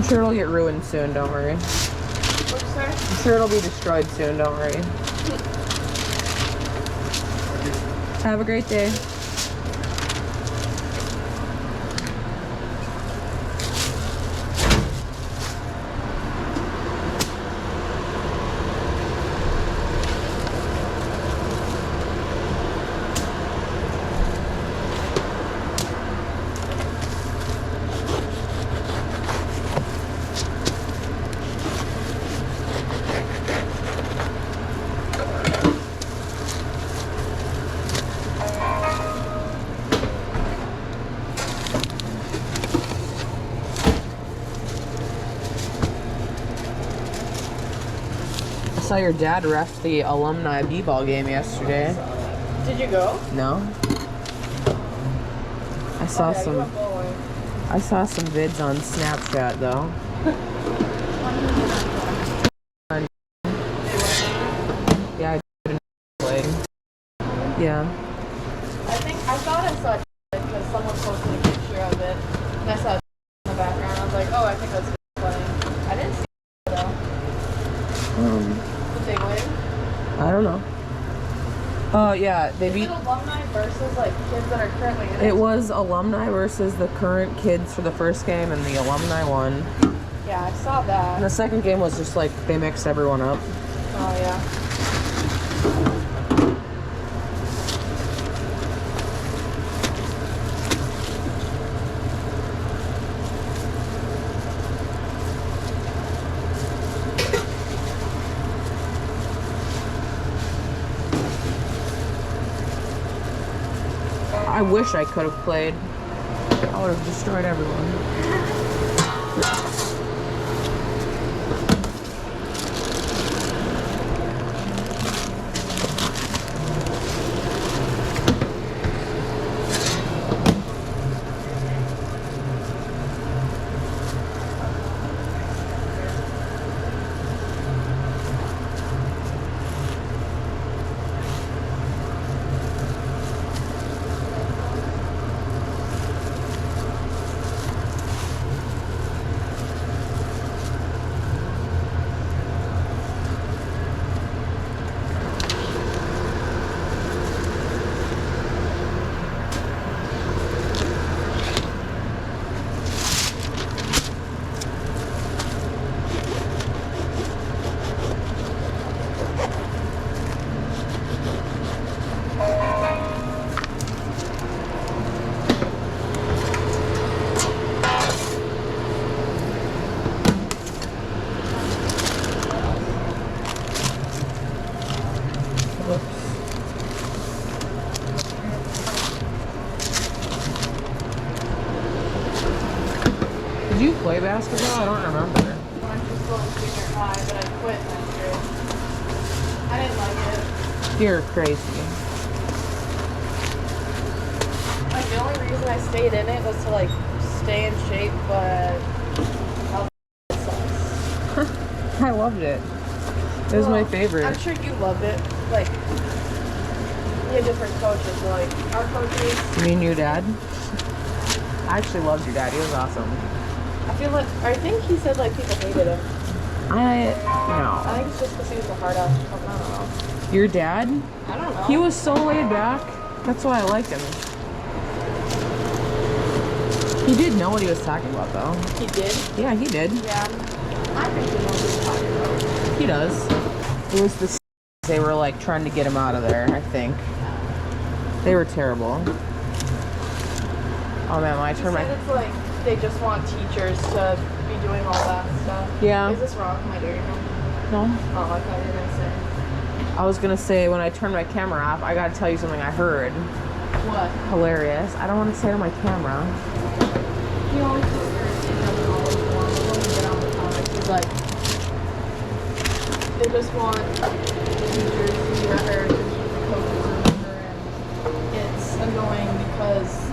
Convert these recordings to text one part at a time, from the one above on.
sure it'll get ruined soon, don't worry. What'd you say? I'm sure it'll be destroyed soon, don't worry. Have a great day. I saw your dad ref the alumni b-ball game yesterday. Did you go? No. I saw You some. went bowling. I saw some vids on Snapchat though. Yeah, I played. Yeah. I thought I saw it because someone posted a picture of it, and I saw it in the background. I was like, oh, I think that's playing. I didn't see it though. Did they win? I don't know. Oh yeah, they Is beat. it alumni versus like kids that are currently in it? It was alumni versus the current kids for the first game, and the alumni won. Yeah, I saw that. And the second game was just like they mixed everyone up. Oh yeah. I wish I could have played. I would have destroyed everyone. Did you play basketball? I don't remember. I went to school in junior high, but I quit next year. I didn't like it. You're crazy. Like the only reason I stayed in it was to like stay in shape, but it sucks. I loved it. It was my favorite. I'm sure you loved it. Like we had different coaches. Like our coaches. You mean your dad? I actually loved your dad. He was awesome. I think he said like people hated him. I I think it's just because he was a hard ass or something. I don't know. Your dad? I don't know. He was so laid back. That's why I liked him. He did know what he was talking about, though. He did? Yeah, he did. Yeah. I think he knows what he's talking about. He does. It was the they were like trying to get him out of there, I think. They were terrible. Oh man, when I turned my... It's like they just want teachers to be doing all that stuff. Yeah. Is this wrong? Am I doing wrong? No. Oh, I thought you were going to say. I was gonna say, when I turned my camera off, I gotta tell you something I heard. What? Hilarious. I don't want to say it on my camera. He always does all of them. Get on the topic. He's like, they just want teachers to be better, coaches or whatever, and it's annoying because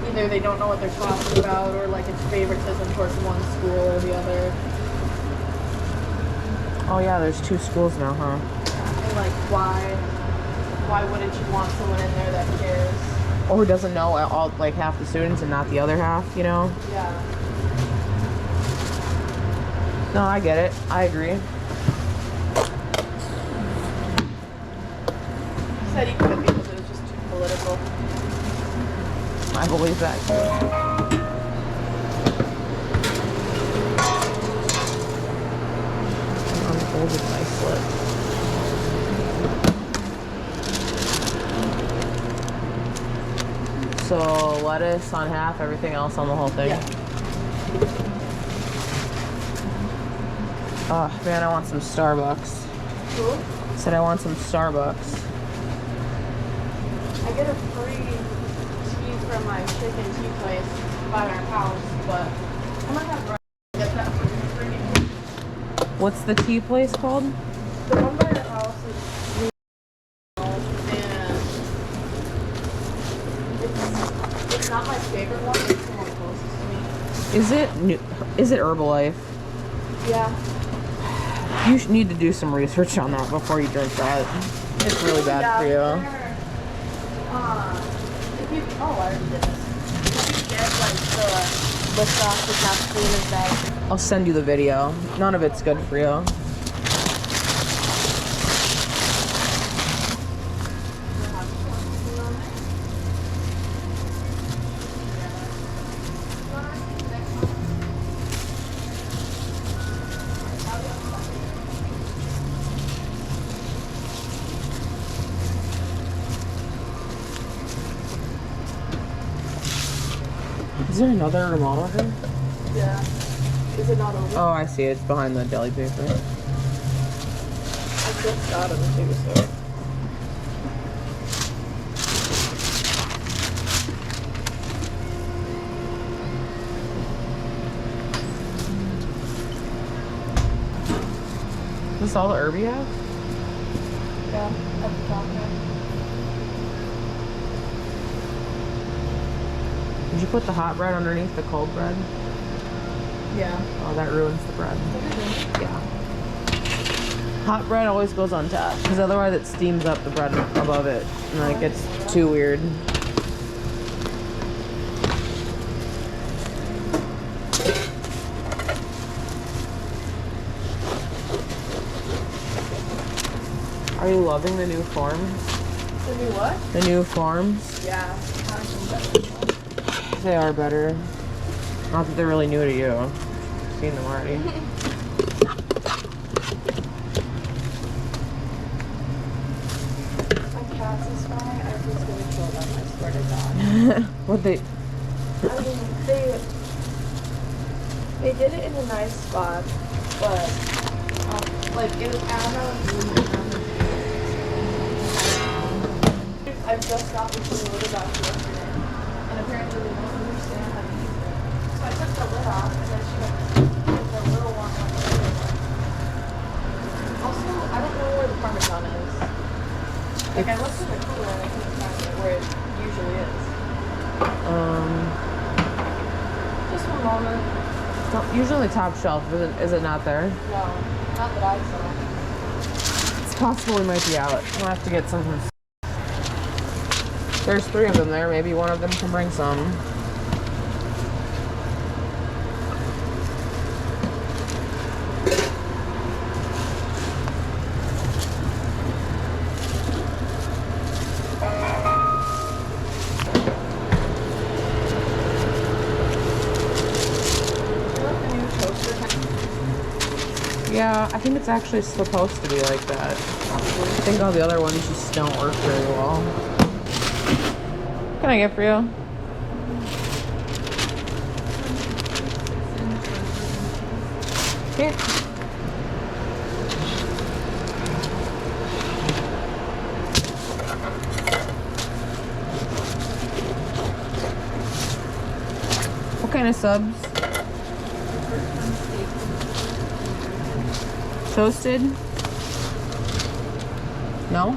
either they don't know what they're talking about or like it's favoritism towards one school or the other. Oh yeah, there's 2 schools now, huh? And like why wouldn't you want someone in there that cares? Or who doesn't know all, like half the students and not the other half, you know? Yeah. No, I get it. I agree. He said he couldn't because it was just too political. I believe that too. Unfolded my slip. So lettuce on half, everything else on the whole thing. Yeah. Oh man, I want some Starbucks. Cool. Said I want some Starbucks. I get a free tea from my chicken tea place by our house, but I might have to get that for free. What's the tea place called? The one by our house is new, and it's not my favorite one. It's the one closest to me. Is it new? Is it Herbalife? Yeah. You need to do some research on that before you drink that. It's really bad for you. If you, oh, I already did this. If you get like the lift off the caffeine is bad. I'll send you the video. None of it's good for you. Is there another remote order? Yeah. Is it not over? Oh, I see. It's behind the deli paper. I just got it too, so. Is this all the herb you have? Yeah, at the top there. Did you put the hot bread underneath the cold bread? Yeah. Oh, that ruins the bread. Yeah. Hot bread always goes on top, because otherwise it steams up the bread above it, and then it gets too weird. Are you loving the new forms? The new what? The new forms? Yeah. They are better. Not that they're really new to you. I've seen them already. My cats is fine. I was gonna kill them. I swear to God. What they? I mean, they did it in a nice spot, but like it was Anna. I've just got this new lid about yesterday, and apparently they don't understand how to use it. So I took the lid off, and then she went the little one on the other one. Also, I don't know where the Parmesan is. Like I looked in the cooler and I couldn't find it where it usually is. Just one moment. Usually top shelf. Is it not there? No, not that I saw. It's possible we might be out. We'll have to get some from. There's 3 of them there. Maybe one of them can bring some. Yeah, I think it's actually supposed to be like that. I think all the other ones just don't work very well. What can I get for you? Here. What kind of subs? Toasted? No?